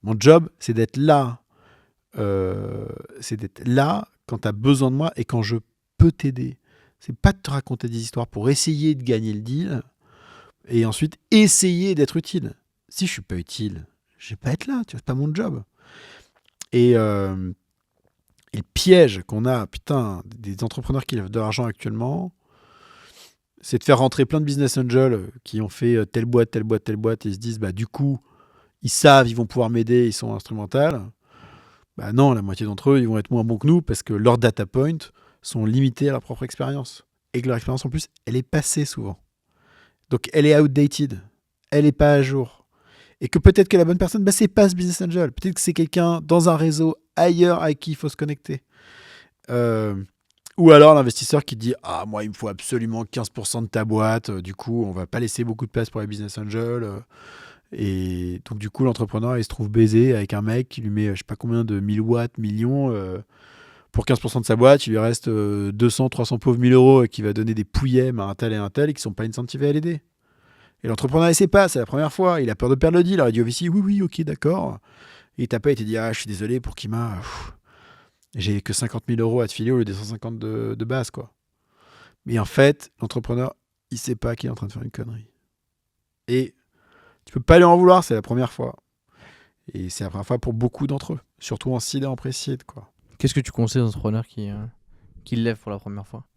Mon job, c'est d'être là. C'est d'être là quand tu as besoin de moi et quand je peux t'aider. C'est pas de te raconter des histoires pour essayer de gagner le deal et ensuite essayer d'être utile. Si je suis pas utile, je vais pas être là. Tu vois, c'est pas mon job. Et le piège qu'on a, putain, des entrepreneurs qui lèvent de l'argent actuellement, c'est de faire rentrer plein de business angels qui ont fait telle boîte, telle boîte, telle boîte, et ils se disent, bah, du coup, ils savent, ils vont pouvoir m'aider, ils sont instrumentaux. Bah non, la moitié d'entre eux, ils vont être moins bons que nous parce que leurs data points sont limités à leur propre expérience. Et que leur expérience, en plus, elle est passée souvent. Donc, elle est outdated. Elle n'est pas à jour. Et que peut-être que la bonne personne, bah, c'est pas ce business angel. Peut-être que c'est quelqu'un dans un réseau ailleurs à qui il faut se connecter. Euh, ou alors l'investisseur qui dit ah moi il me faut absolument 15% de ta boîte, du coup on va pas laisser beaucoup de place pour les business angels, et donc du coup l'entrepreneur il se trouve baisé avec un mec qui lui met je sais pas combien de 1000 watts, millions, pour 15% de sa boîte, il lui reste 200, 300 pauvres 1000 euros qui va donner des pouillèmes à un tel et un tel et qui sont pas incentivés à l'aider. Et l'entrepreneur il sait pas, c'est la première fois, il a peur de perdre le deal, alors il dit au VC oui ok d'accord, et il t'a pas été dit ah je suis désolé pour Kima, j'ai que 50 000 euros à te filer au lieu des 150 de base, quoi. Mais en fait, l'entrepreneur, il sait pas qu'il est en train de faire une connerie. Et tu peux pas lui en vouloir, c'est la première fois. Et c'est la première fois pour beaucoup d'entre eux, surtout en seed et en pré-seed, quoi. Qu'est-ce que tu conseilles aux entrepreneurs qui lèvent pour la première fois?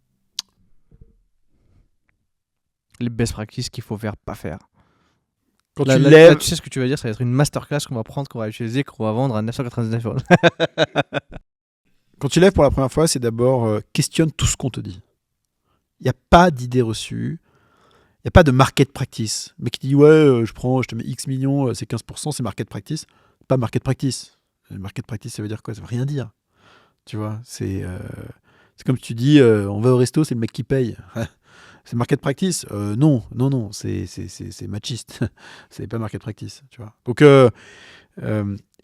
Les best practices qu'il faut faire, pas faire. Quand Là, tu là, lèves, tu sais ce que tu vas dire, ça va être une masterclass qu'on va prendre, qu'on va utiliser, qu'on va vendre à 999 euros. quand tu lèves pour la première fois, c'est d'abord questionne tout ce qu'on te dit. Il n'y a pas d'idée reçue. Il n'y a pas de market practice. Le mec qui dit ouais, je te mets X millions, c'est 15%, c'est market practice. Pas market practice. Market practice, ça veut dire quoi? Ça veut rien dire. Tu vois, c'est comme si tu dis on va au resto, c'est le mec qui paye. C'est market practice? Non, non, non, c'est machiste. C'est pas market practice, tu vois. Donc, il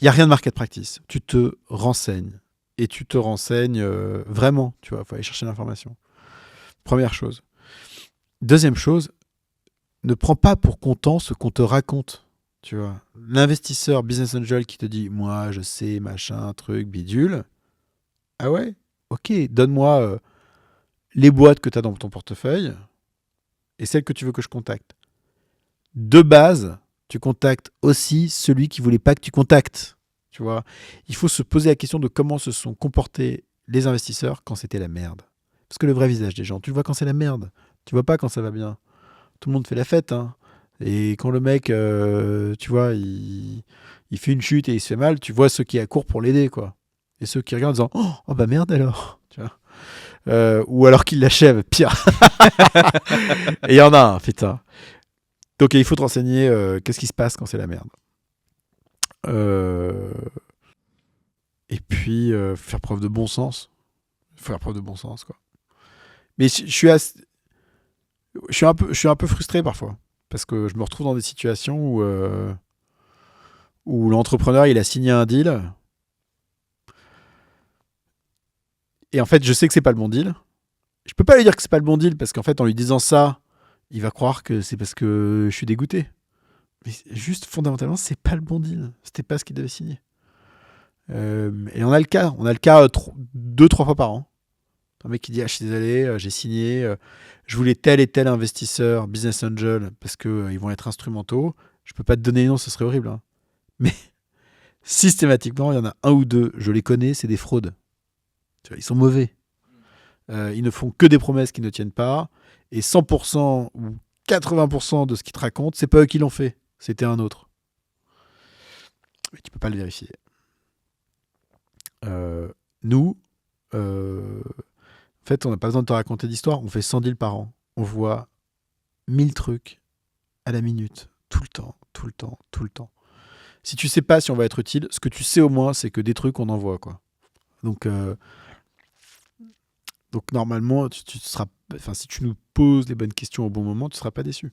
n'y a rien de market practice. Tu te renseignes. Et tu te renseignes vraiment, tu vois. Il faut aller chercher l'information. Première chose. Deuxième chose, ne prends pas pour content ce qu'on te raconte, tu vois. L'investisseur business angel qui te dit, moi, je sais, machin, truc, bidule. Ah ouais? Ok, donne-moi les boîtes que tu as dans ton portefeuille et celles que tu veux que je contacte. De base, tu contactes aussi celui qui voulait pas que tu contactes. Tu vois, il faut se poser la question de comment se sont comportés les investisseurs quand c'était la merde. Parce que le vrai visage des gens, tu le vois quand c'est la merde. Tu vois pas quand ça va bien. Tout le monde fait la fête, hein. Et quand le mec, tu vois, il fait une chute et il se fait mal, tu vois ceux qui accourent pour l'aider, quoi. Et ceux qui regardent en disant oh bah merde alors. Tu vois. Ou alors qu'il l'achève, pire. Et il y en a un, putain. Donc il faut te renseigner qu'est-ce qui se passe quand c'est la merde. Euh, et puis faire preuve de bon sens. Faire preuve de bon sens, quoi. Mais je suis un peu frustré parfois. Parce que je me retrouve dans des situations où l'entrepreneur il a signé un deal. Et en fait, je sais que c'est pas le bon deal. Je peux pas lui dire que c'est pas le bon deal parce qu'en fait, en lui disant ça, il va croire que c'est parce que je suis dégoûté. Mais juste fondamentalement, c'est pas le bon deal. C'était pas ce qu'il devait signer. Et on a le cas. On a le cas 2-3 fois par an. Un mec qui dit ah, je suis désolé, j'ai signé. Je voulais tel et tel investisseur, business angel, parce qu'ils ils vont être instrumentaux. Je peux pas te donner les noms, ce serait horrible, hein. Mais systématiquement, il y en a un ou deux, je les connais, c'est des fraudes. Tu vois, ils sont mauvais. Ils ne font que des promesses qui ne tiennent pas. Et 100% ou 80% de ce qu'ils te racontent, c'est pas eux qui l'ont fait. C'était un autre. Mais tu peux pas le vérifier. Nous, en fait, on n'a pas besoin de te raconter d'histoire. On fait 100 deals par an. On voit 1000 trucs à la minute. Tout le temps, tout le temps, tout le temps. Si tu sais pas si on va être utile, ce que tu sais au moins, c'est que des trucs, on en voit, quoi. Donc, donc normalement, tu seras, enfin, si tu nous poses les bonnes questions au bon moment, tu ne seras pas déçu.